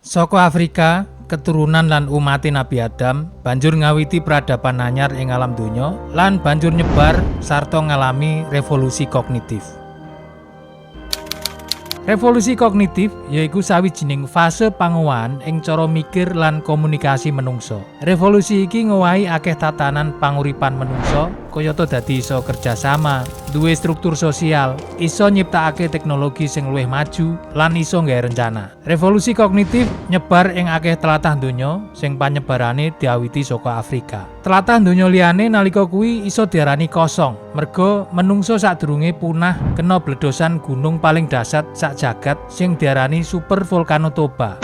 Saka Afrika, keturunan lan umate Nabi Adam banjur ngawiti peradaban anyar ing alam donya lan banjur nyebar sarta ngalami revolusi kognitif. Revolusi kognitif yaiku sawijining fase pangowahan ing cara mikir lan komunikasi menungsa. Revolusi iki ngowahi akeh tatanan panguripan menungsa, kayata dadi iso kerjasama, duwe struktur sosial, iso nyiptakake teknologi sing luwih maju, lan iso nggawe rencana. Revolusi kognitif nyebar ing akeh tlatah donya sing panyebarane diawiti saka Afrika. Tlatah donya liyane nalika kuwi iso diarani kosong, merga menungsa sadurunge punah kena bledosan gunung paling dasar sak jagat sing diarani Super Volcano Toba.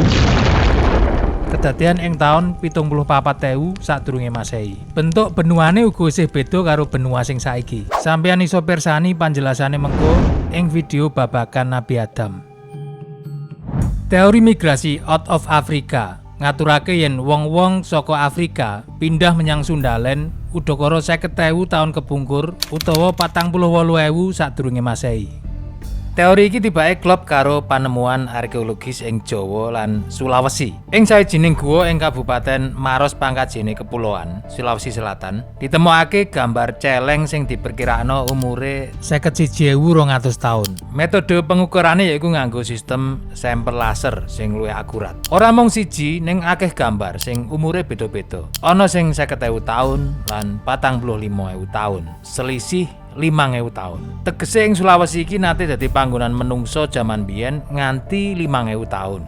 Kedadean ing taun 74.000 sadurunge Masehi. Bentuk benuane uga isih beda karo benua sing saiki. Sampeyan iso pirsani panjelasane mengko ing video babagan Nabi Adam. Teori migrasi out of Africa ngaturake yen wong-wong saka Afrika pindah menyang Sundaland udakara 50.000 taun kepungkur utawa 48.000 sadurunge Masehi. Teori iki tibake klop karo panemuan arkeologis ing Jawa lan Sulawesi. Ing sawijining guwa ing Kabupaten Maros Pangkajene Kepulauan, Sulawesi Selatan, ditemokake gambar celeng sing diperkirakno umure 51.200 taun. Metode pengukurane yaiku nganggo sistem sampel laser sing luwih akurat. Ora mung siji ning akeh gambar sing umure beda-beda. Ana sing 50.000 taun lan 45.000 taun. Selisih 5.000 taun. Tegese ing Sulawesi iki nate dadi panggonan menungsa jaman biyen nganti 5.000 taun.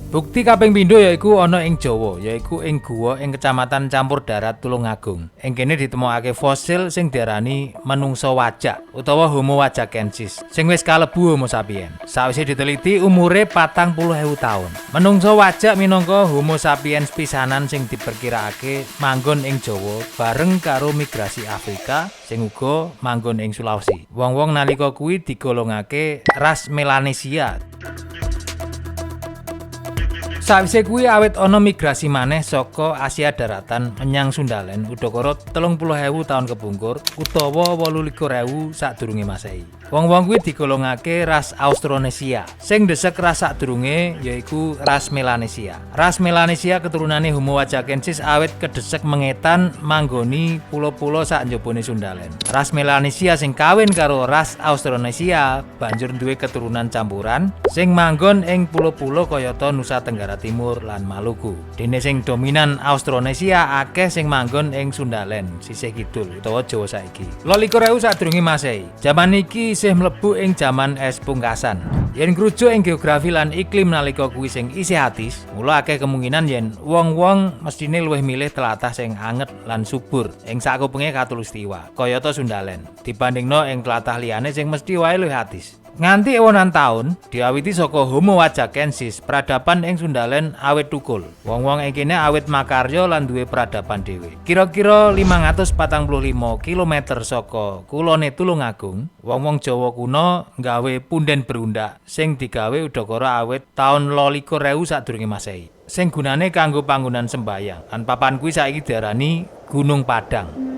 Bukti kaping pindho yaiku ana ing Jawa, yaiku ing guwa ing Kecamatan Campur Darat Tulungagung. Ing kene ditemokake fosil sing diarani menungsa wajak utawa Homo wajakensis sing wis kalebu Homo sapiens. Sawise diteliti umure 40.000 taun. Menungsa wajak minangka Homo sapiens pisanan sing diperkiraake manggon ing Jawa bareng karo migrasi Afrika sing uga manggon ing Sulawesi. Wong-wong nalika kuwi digolongake ras Melanesia. Sawise kuwi awit ana migrasi maneh saka Asia Daratan menyang Sundaland udakara 30.000 taun kepungkur utawa 28.000 sadurunge Masehi. Wong-wong kuwi digolongake ras Austronesia. Sing ndesek ras sadurunge yaiku ras Melanesia. Ras Melanesia keturunane Homo wajakensis awit kedesek mengetan manggoni pulo-pulo sak njabane Sundaland. Ras Melanesia sing kawin karo ras Austronesia banjur duwe keturunan campuran sing manggon ing pulo-pulo kayata Nusa Tenggara Timur lan Maluku. Dene sing dominan Austronesia akeh sing manggon ing Sundaland sisih kidul utawa Jawa saiki. 28.000 sadurunge Masehi. Jaman iki isih mlebu ing jaman es pungkasan. Yen ngrujuk ing geografi lan iklim nalika kuwi sing isih atis, mula akeh kemungkinan yen wong-wong mestine luwih milih tlatah sing anget lan subur ing sakupenge Khatulistiwa, kayata Sundaland, dibandingno ing tlatah liyane sing mesti wae luwih atis. Nganti ewonan taun diawiti saka Homo wajakensis, peradaban ing Sundaland awit tukul. Wong-wong ing kene awit makarya lan duwe peradaban dhewe. Kira-kira 545 km saka kulone Tulungagung, wong-wong Jawa kuno nggawe punden berundak sing digawe udakara awit taun 28.000 sadurunge Masehi. Sing gunane kanggo panggonan sembayang. Lan papan kuwi saiki diarani Gunung Padang.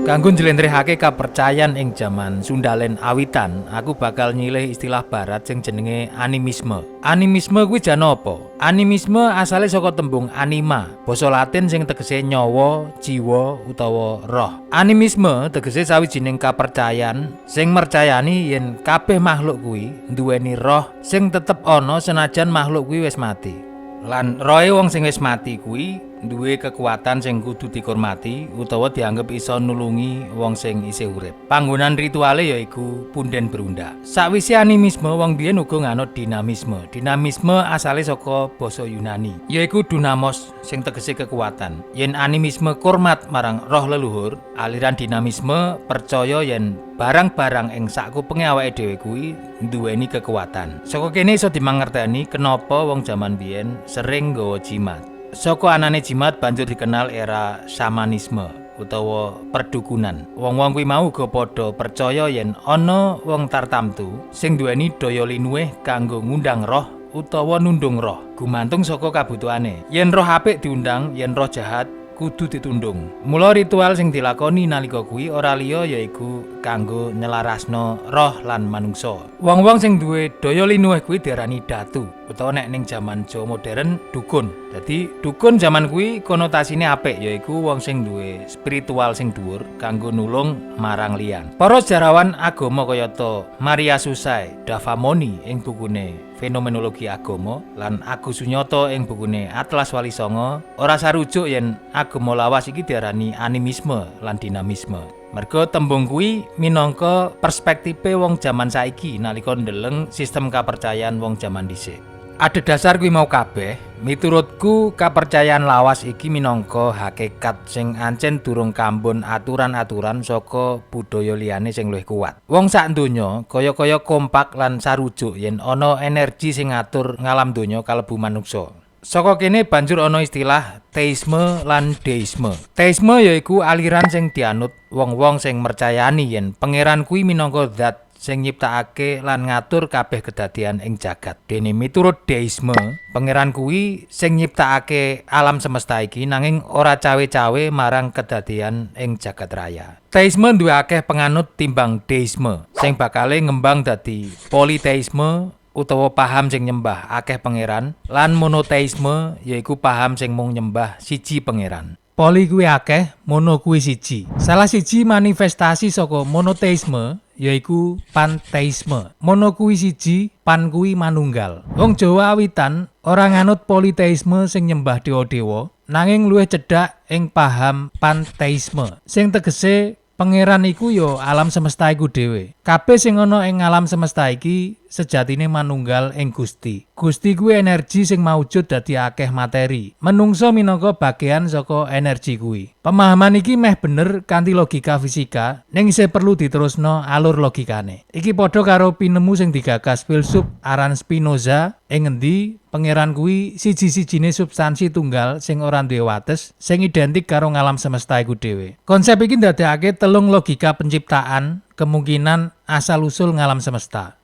Kanggo njlentrehake kapercayan ing jaman Sundaland awitan, aku bakal nyilih istilah barat sing jenenge animisme. Animisme kuwi jan apa? Animisme asale saka tembung anima, basa Latin sing tegese nyawa, jiwa utawa roh. Animisme tegese sawijining kapercayan sing mercayani yen kabeh makhluk kuwi nduweni roh sing tetep ana senajan makhluk kuwi wis mati. Lan rohe wong sing wis mati kuwi duwe kekuatan sing kudu dihormati utawa dianggep iso nulungi wong sing isih urip. Panggonan rituale yaiku punden berundak. Sakwise animisme wong biyen uga nganut dinamisme. Dinamisme asale saka basa Yunani, yaiku dunamos sing tegese kekuatan. Yen animisme kurmat marang roh leluhur, aliran dinamisme percaya yen barang-barang ing sakupenge awake dhewe kuwi nduweni kekuatan. Saka kene iso dimangerteni kenapa wong jaman biyen sering nggawa jimat. Saka anane jimat banjur dikenal era shamanisme utawa perdukunan. Wong-wong kuwi mau uga padha percaya yen ana wong tartamtu sing duweni daya linuwih kanggo ngundang roh utawa nundung roh, gumantung saka kabutuhane. Yen roh apik diundang, yen roh jahat kudu ditundung. Mula ritual sing dilakoni nalika kuwi ora liya yaiku kanggo nyelarasno roh lan manungsa. Wong-wong sing duwe daya linuwih kuwi diarani datu utawa nek ning jaman Jawa modern dukun. Dadi dukun jaman kuwi konotasine apik yaiku wong sing duwe spiritual sing dhuwur kanggo nulung marang liyan. Para sejarawan agama kayata Maria Susay Davamoni ing bukune Fenomenologi Agama lan Agus Sunyata ing bukune Atlas Wali Songo ora sarujuk yen agama lawas iki diarani animisme lan dinamisme. Merga tembung kuwi minangka perspektife wong jaman saiki nalika ndeleng sistem kapercayaan wong jaman dhisik. Ada dasar kuwi mau kabeh, miturutku kapercayaan lawas iki minangka hakikat sing ancen durung kambon aturan-aturan saka budaya liyane sing luwih kuat. Wong sak donya kaya-kaya kompak lan sarujuk yen ana energi sing ngatur ngalam donya kalebu manungsa. Saka kene banjur ana istilah teisme lan deisme. Teisme yaiku aliran sing dianut wong-wong sing mercayani yen pangeran kuwi minangka zat sing nyiptakake lan ngatur kabeh kedadian ing jagat. Dene miturut deisme, pangeran kuwi sing nyiptakake alam semesta iki nanging ora cawe-cawe marang kedadian ing jagat raya. Teisme duwe akeh penganut timbang deisme, sing bakale ngembang dadi politeisme utawa paham sing nyembah akeh pangeran, lan monoteisme yaiku paham sing mung nyembah siji pangeran. Poli kuwi akeh, mono kuwi siji. Salah siji manifestasi saka monoteisme yaiku panteisme. Mono kuwi siji, pan kuwi manunggal. Wong Jawa awitan ora nganut politeisme sing nyembah dewa-dewa, nanging luwih cedhak ing paham panteisme sing tegese pangeran iku ya alam semesta iku dhewe. Kabeh sing ana ing alam semesta iki sejatine manunggal ing Gusti. Gusti kuwi energi sing maujud dadi akeh materi. Menungso minangka bagian saka energi kuwi. Pemahaman iki meh bener kanthi logika fisika, ning isih perlu diterusno alur logikane. Iki padha karo pinemu sing digagas filsuf aran Spinoza ing ngendi pangeran kuwi siji-sijine substansi tunggal sing ora duwe wates, sing identik karo ngalam semesta iku dhewe. Konsep iki ndadekake telung logika penciptaan, kemungkinan asal-usul ngalam semesta.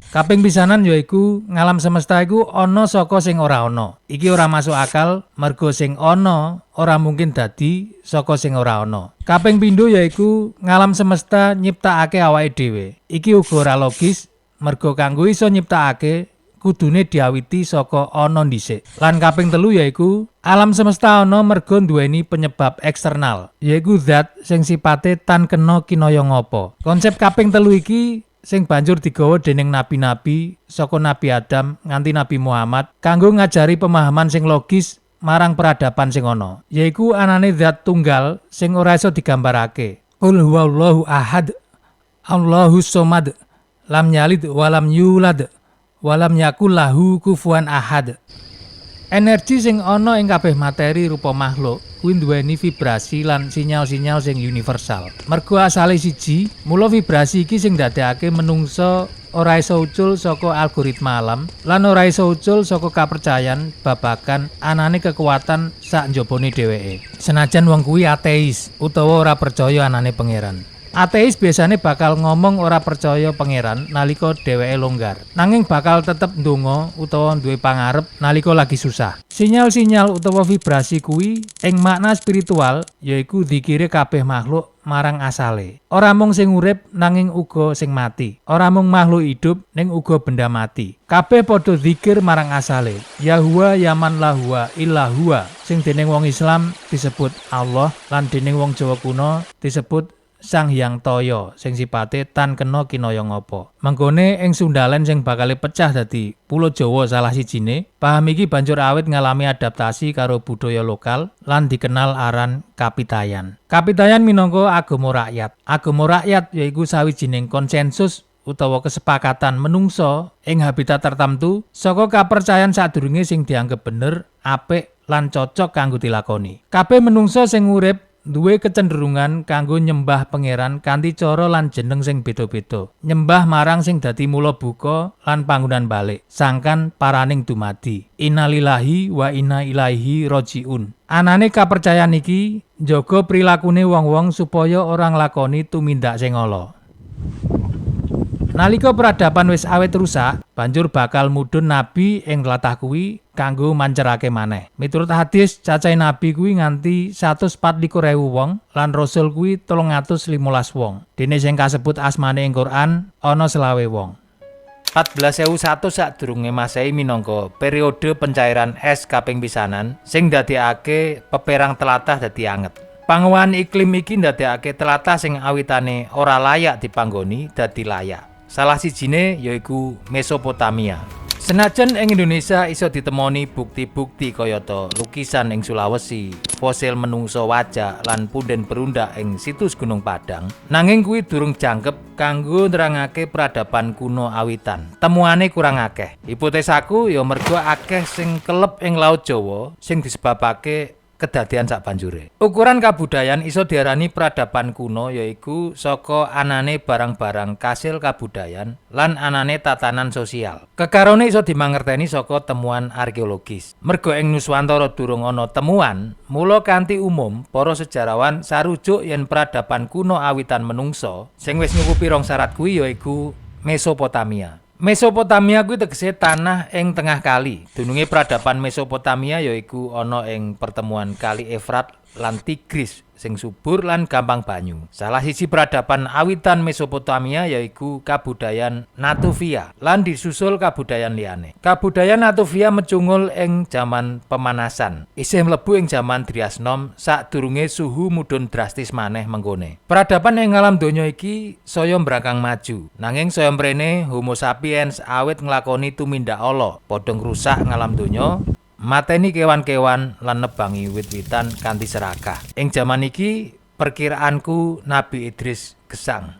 Kaping pisanan yaiku ngalam semesta iku ana saka sing ora ana. Iki ora masuk akal merga sing ana ora mungkin dadi saka sing ora ana. Kaping pindho yaiku ngalam semesta nyiptakake awake dhewe. Iki uga ora logis merga kanggo iso nyiptakake kudune diawiti saka ana dhisik. Lan kaping telu yaiku alam semesta ana merga nduweni penyebab eksternal, yaiku zat sing sipate tan kena kinaya ngapa. Konsep kaping telu iki sing banjur digawa dening nabi-nabi saka Nabi Adam nganti Nabi Muhammad kanggo ngajari pemahaman sing logis marang peradaban sing ana, yaiku anane zat tunggal sing ora iso digambarake. Qul huwallahu ahad, Allahus somad, lam yalid walam yulad, walam yakul lahu kufuwan ahad. Energi sing ana ing kabeh materi rupa makhluk kuwi nduweni vibrasi lan sinyal-sinyal sing universal. Mergo asale siji, mula vibrasi iki sing ndadekake menungsa ora iso ucul saka algoritma alam lan ora iso ucul saka kapercayan babagan anane kekuatan sak njabane dheweke. Senajan wong kuwi ateis utawa ora percaya anane pangeran. Ateis biasanya bakal ngomong ora percaya pangeran nalika dheweke longgar, nanging bakal tetep ndonga utawa duwe pangarep nalika lagi susah. Sinyal-sinyal utawa vibrasi kuwi ing makna spiritual yaiku zikire kabeh makhluk marang asale. Ora mung sing urip nanging uga sing mati. Ora mung makhluk hidup ning uga benda mati. Kabeh padha zikir marang asale. Ya huwa yaman la huwa illa huwa. Sing dening wong Islam disebut Allah lan dening wong Jawa kuno disebut Sang Hyang Toyo sing sipate tan kena kinaya ngapa. Mangkone ing Sundalen sing bakale pecah dadi Pulo Jawa salah sijine, paham iki banjur awit ngalami adaptasi karo budaya lokal lan dikenal aran Kapitayan. Kapitayan minangka agama rakyat. Agama rakyat yaiku sawijining konsensus utawa kesepakatan menungso ing habitat tertentu saka kapercayan sadurunge sing dianggep bener, apik lan cocok kanggo dilakoni. Kabeh menungso sing urip duwe kecenderungan kanggo nyembah pangeran kanthi cara lan jeneng sing beda-beda. Nyembah marang sing dadi mula buka lan panggonan balik, sangkan paraning dumadi. Innalillahi wa inna ilaihi rajiun. Anane kapercayan iki njaga prilakune wong-wong supaya ora nglakoni tumindak sing ala. Nalika peradaban wis awet rusak, banjur bakal mudhun nabi ing tlatah kuwi kanggo mancerake maneh. Miturut hadis, cacahe nabi kuwi nganti 124.000 wong lan rasul kuwi 315 wong. Dene sing kasebut asmane ing Quran ana 20 wong. 14.001 sadurunge Masehi minangka periode pencairan es kaping pisanan sing ndadekake peperang tlatah dadi anget. Panguwahan iklim iki ndadekake tlatah sing awitane ora layak dipanggoni dadi layak. Salah sijine yaiku Mesopotamia. Senajan ing Indonesia iso ditemoni bukti-bukti kayata lukisan ing Sulawesi, fosil menungso wajah lan punden berundak ing situs Gunung Padang, nanging kuwi durung jangkep kanggo nerangake peradaban kuno awitan. Temuane kurang akeh. Hipotesaku ya mergo akeh sing kelep ing Laut Jawa sing disebabake kedadian sabanjure. Ukuran kabudayan iso diarani peradaban kuno yaiku saka anane barang-barang kasil kabudayan lan anane tatanan sosial. Kekarone iso dimangerteni saka temuan arkeologis. Mergo ing Nuswantara durung ana temuan, mula kanthi umum para sejarawan sarujuk yen peradaban kuno awitan menungso sing wis nyukupi rong syarat kuwi yaiku Mesopotamia. Mesopotamia kuwi tegese tanah ing tengah kali. Dununge peradaban Mesopotamia yaiku ana ing pertemuan Kali Efrat lan Tigris sing subur lan gampang banyu. Salah siji peradaban awitan Mesopotamia yaiku kabudayan Natufia lan disusul kabudayan liyane. Kabudayan Natufia mecungul ing jaman pemanasan. Isih mlebu ing jaman Trias Nom sadurunge suhu mudhun drastis maneh menggone. Peradaban ing alam donya iki saya mbrakang maju. Nanging saya mrene Homo sapiens awit nglakoni tumindak ala, padha ngrusak ngalam donya, mateni kewan-kewan lan nebangi wit-witan kanthi serakah. Ing jaman iki perkiraanku Nabi Idris gesang.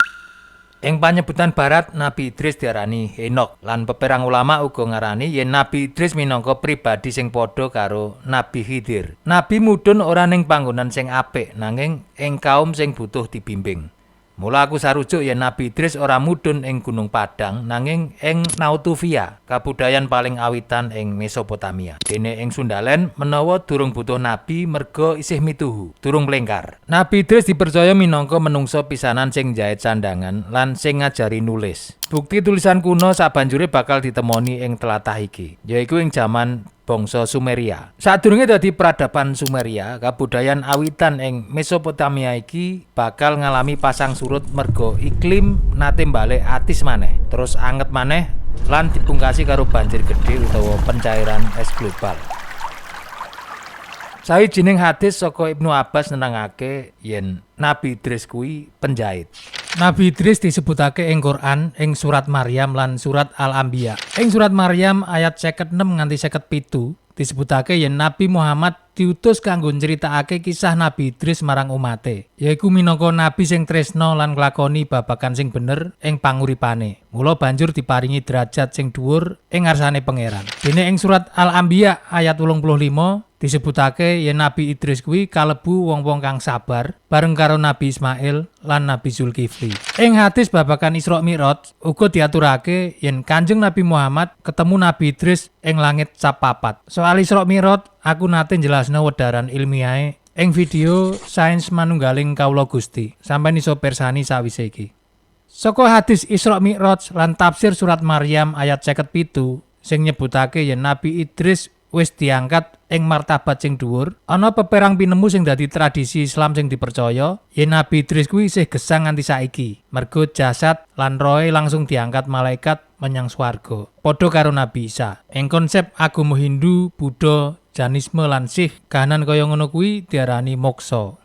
Ing panyebutan barat Nabi Idris diarani Henok lan peperang ulama uga ngarani yen Nabi Idris minangka pribadi sing padha karo Nabi Khidir. Nabi mudhun ora ning panggonan sing apik nanging ing kaum sing butuh dibimbing. Mula aku sarujuk yen Nabi Idris ora mudhun ing Gunung Padang nanging ing Nautuvia, kabudayan paling awitan ing Mesopotamia. Dene ing Sundalen menawa durung butuh nabi merga isih mituhu, durung mlengkar. Nabi Idris dipercaya minangka menungso pisanan sing njait sandangan lan sing ngajari nulis. Bukti tulisan kuno sabanjure bakal ditemoni ing tlatah iki, yaiku ing jaman bangsa Sumeria. Sadurunge dadi peradaban Sumeria, kabudayan awitan ing Mesopotamia iki bakal ngalami pasang surut merga iklim nate mbalik atis maneh, terus anget maneh lan dipungkasi karo banjir gedhe utawa pencairan es global. Sawijining hadis saka Ibnu Abbas nerangake yen Nabi Idris kuwi penjahit. Nabi Idris disebutake ing Quran ing surat Maryam lan surat Al-Anbiya. Ing surat Maryam ayat 56 nganti 57 disebutake yen Nabi Muhammad diutus kanggo nyritakake kisah Nabi Idris marang umate, yaiku minangka nabi sing tresna lan nglakoni babagan sing bener ing panguripane. Mula banjur diparingi derajat sing dhuwur ing ngarsane pangeran. Dene ing surat Al-Anbiya ayat 85 disebutake yen Nabi Idris kuwi kalebu wong-wong kang sabar bareng karo Nabi Ismail lan Nabi Zulkifli. Ing hadis babagan Isra Mi'raj uga diaturake yen Kanjeng Nabi Muhammad ketemu Nabi Idris ing langit cap 4. Soal Isra Mi'raj aku nate jelasno wedharan ilmiahe ing video Sains Manunggaling Kawula Gusti. Sampeyan iso pirsani sawise iki. Saka hadis Isra Mi'raj lan tafsir surat Maryam ayat 57 sing nyebutake yen Nabi Idris wis diangkat ing martabat sing dhuwur, ana peperang pinemu sing dadi tradisi Islam sing dipercaya yen Nabi Idris kuwi isih gesang nganti saiki. Mergo jasad lan rohe langsung diangkat malaikat menyang swarga. Padha karo Nabi Isa. Ing konsep agama Hindu, Buddha, Jainisme lan Sikh, kahanan kaya ngono kuwi diarani moksa.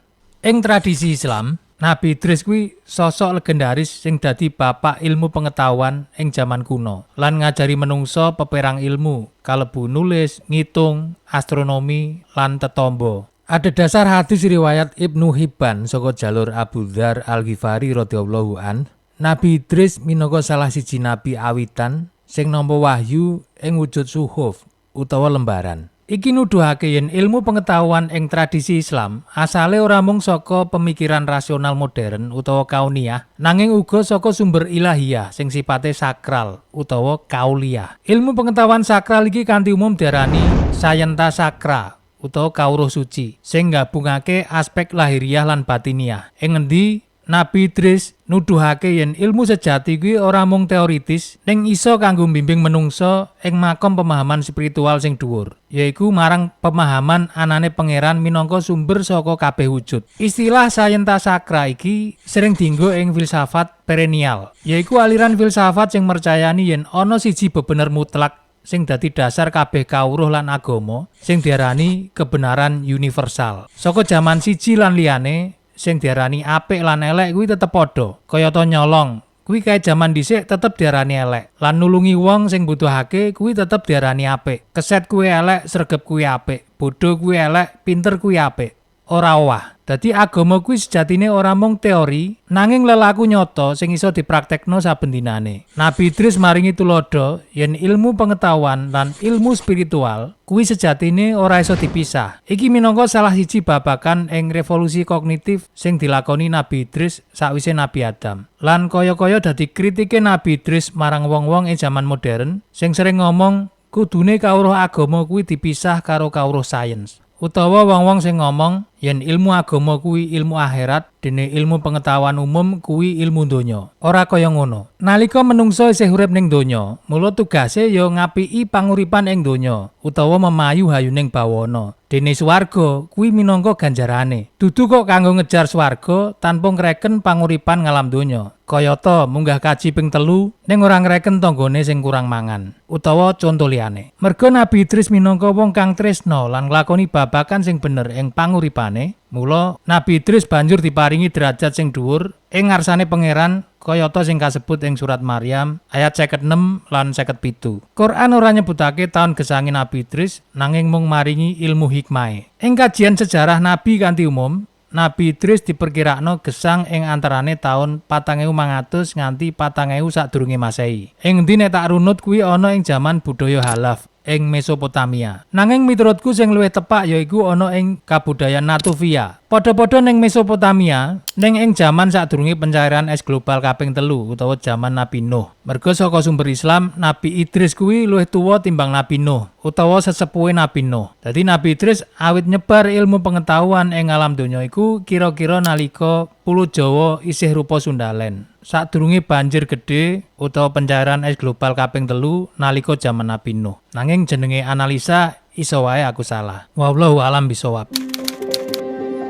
Ing tradisi Islam, Nabi Idris kuwi sosok legendaris sing dadi bapak ilmu pengetahuan ing jaman kuno lan ngajari menungso peperang ilmu kalebu nulis, ngitung, astronomi lan tetombo. Ada dasar hadis riwayat Ibnu Hibban saka jalur Abu Dzar Al-Ghifari radhiyallahu an, Nabi Idris minangka salah siji nabi awitan sing nampa wahyu ing wujud suhuf utawa lembaran. Iki nuduhake yen ilmu pengetahuan ing tradisi Islam asale ora mung saka pemikiran rasional modern utawa kauniyah, nanging uga saka sumber ilahiyah sing sipate sakral utawa kauliyah. Ilmu pengetahuan sakral iki kanthi umum diarani sayenta sakra utawa kawruh suci, sing nggabungake aspek lahiriah lan batiniah. Ing ngendi Nabi Idris nuduhake yen ilmu sejati kuwi ora mung teoritis, ning iso kanggo mbimbing menungsa ing makom pemahaman spiritual sing dhuwur, yaiku marang pemahaman anane pangeran minangka sumber saka kabeh wujud. Istilah Sayenta Sakra iki sering dienggo ing filsafat perennial, yaiku aliran filsafat sing mercayani yen ana siji bebener mutlak sing dadi dasar kabeh kawruh lan agama sing diarani kebenaran universal. Saka jaman siji lan liyane sing diarani apik lan elek kuwi tetep padha. Kayata nyolong kuwi kae jaman dhisik tetep diarani elek. Lan nulungi wong sing butuhake kuwi tetep diarani apik. Keset kuwi elek, sregep kuwi apik. Bodho kuwi elek, pinter kuwi apik. Ora owah. Dadi agama kuwi sejatine ora mung teori, nanging lelaku nyata sing iso dipraktekno saben dinane. Nabi Idris maringi tulodo yen ilmu pengetahuan lan ilmu spiritual kuwi sejatine ora iso dipisah. Iki minangka salah siji babagan ing revolusi kognitif sing dilakoni Nabi Idris sakwise Nabi Adam. Lan kaya-kaya dadi kritike Nabi Idris marang wong-wong ing jaman modern sing sering ngomong kudune kawruh agama kuwi dipisah karo kawruh sains. Utawa wong-wong sing ngomong yen ilmu agama kuwi ilmu akhirat, dene ilmu pengetahuan umum kuwi ilmu donya. Ora kaya ngono. Nalika menungsa isih urip ning donya, mula tugase ya ngapiki panguripan ing donya utawa memayu hayuning bawana. Dene swarga kuwi minangka ganjarane. Dudu kok kanggo ngejar swarga tanpa ngreken panguripan ngalam donya. Kayata munggah kaji ping 3 ning ora ngreken tanggane sing kurang mangan utawa conto liyane. Merga Nabi Idris minangka wong kang tresna lan nglakoni babagan sing bener ing panguripane, mula Nabi Idris banjur diparingi derajat sing dhuwur ing ngarsane pangeran kayata sing kasebut ing surat Maryam ayat 56 lan 57. Quran ora nyebutake taun gesange Nabi Idris nanging mung maringi ilmu hikmahe. Ing kajian sejarah nabi kanthi umum, Nabi Idris diperkirakno gesang ing antarane taun 4500 nganti 4000 sadurunge Masehi. Ing endi nek tak runut kuwi ana ing jaman budaya Halaf ing Mesopotamia. Nanging miturutku sing luwih tepak yaiku ana ing kabudayan Natufia. Padha-padha ning Mesopotamia, ning ing jaman sadurunge pencairan es global kaping 3 utawa jaman Nabi Nuh. Merga saka sumber Islam, Nabi Idris kuwi luwih tuwa timbang Nabi Nuh utawa sesepuhe Nabi Nuh. Dadi Nabi Idris awit nyebar ilmu pengetahuan ing alam donya iku kira-kira nalika Pulo Jawa isih rupa Sundalen. Sadurunge banjir gedhe utawa pencairan es global kaping 3 nalika jaman Nabi Nuh. Nanging jenenge analisa iso wae aku salah. Wallahu alam bisawab.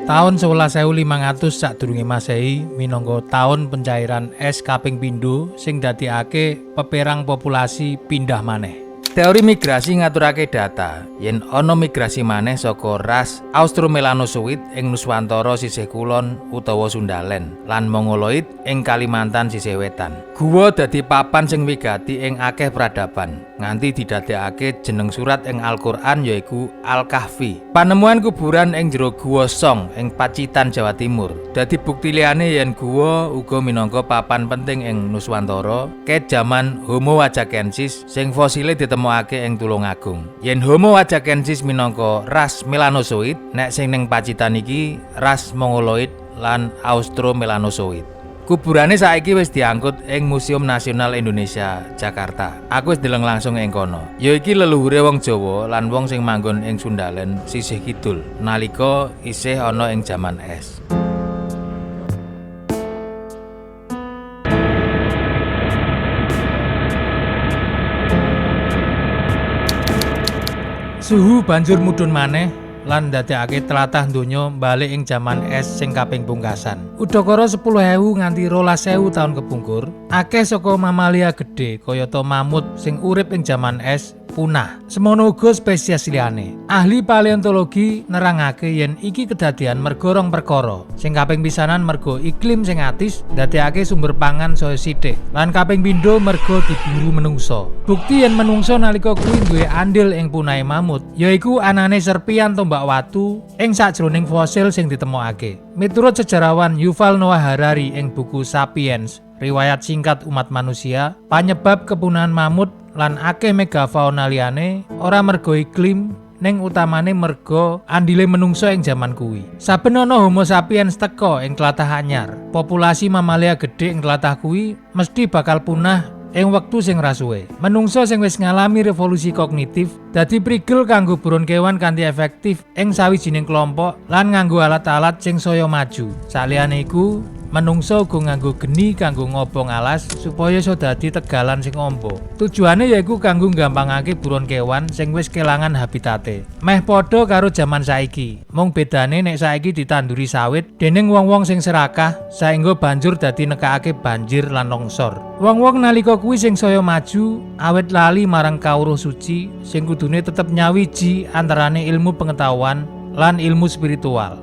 Taun 11.500 sadurunge Masehi minangka taun pencairan es kaping pindho sing dadekake peperang populasi pindah maneh. Teori migrasi ngaturake data yen ana migrasi maneh saka ras Austromelanozoid ing Nuswantara sisih kulon utawa Sundalen lan Mongoloid ing Kalimantan sisih wetan. Guwa dadi papan sing wigati ing akeh peradaban nganti didadekake jeneng surat ing Al-Qur'an yaiku Al-Kahfi. Panemuan kuburan ing jero Guwa Song ing Pacitan, Jawa Timur dadi bukti liyane yen guwa uga minangka papan penting ing Nuswantara ket jaman Homo wajakensis sing fosile ditemokake ing Tulungagung. Yen Homo wajakensis minangka ras Melanozoid, nek sing ning Pacitan iki ras Mongoloid lan Austromelanozoid. Kuburane saiki wis diangkut ing Museum Nasional Indonesia, Jakarta. Aku wis deleng langsung ing kono. Ya iki leluhure wong Jawa lan wong sing manggon ing Sundalen sisih kidul nalika isih ana ing jaman es. Suhu banjur mudhun maneh lan ndadekake tlatah donya balik ing jaman es sing kaping pungkasan. Udakara 10.000 nganti 12.000 taun kepungkur, akeh saka mamalia gedhe kayata mamut sing urip ing jaman es punah. Semono uga spesies liyane. Ahli paleontologi nerangake yen iki kedadian merga rong perkara. Sing kaping pisanan merga iklim sing atis ndadekake sumber pangan saya sithik. Lan kaping pindho merga diburu menungsa. Bukti yen menungsa nalika kuwi duwe andil ing punahe mamut, yaiku anane serpian tombak watu ing sajroning fosil sing ditemokake. Miturut sejarawan Yuval Noah Harari ing buku Sapiens, riwayat singkat umat manusia, panyebab kepunahan mamut lan akeh megafauna liyane ora merga iklim ning utamane merga andile menungsa ing jaman kuwi. Saben ana Homo sapiens teka ing tlatah anyar, populasi mamalia gedhe ing tlatah kuwi mesti bakal punah ing wektu sing rasuwe. Menungsa sing wis ngalami revolusi kognitif dadi prigel kanggo buron kewan kanthi efektif ing sawijining kelompok lan nganggo alat-alat sing saya maju. Saliyane iku Manungsa uga nganggo geni kanggo ngobong alas supaya iso dadi tegalan sing amba. Tujuane yaiku kanggo nggampangake buron kewan sing wis kelangan habitate. Meh padha karo jaman saiki. Mung bedane nek saiki ditanduri sawit dening wong-wong sing serakah saengga banjur dadi nekakake banjir lan longsor. Wong-wong nalika kuwi sing saya maju awet lali marang kawruh suci sing kudune tetep nyawiji antarane ilmu pengetahuan lan ilmu spiritual.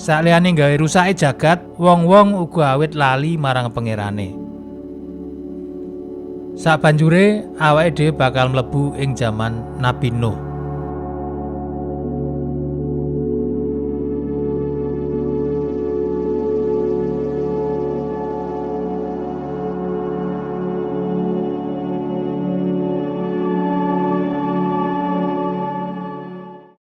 Saliyane gawe rusake jagat, wong-wong uga awit lali marang pangerane. Sabanjure awake dhewe bakal mlebu ing jaman Nabi Nuh.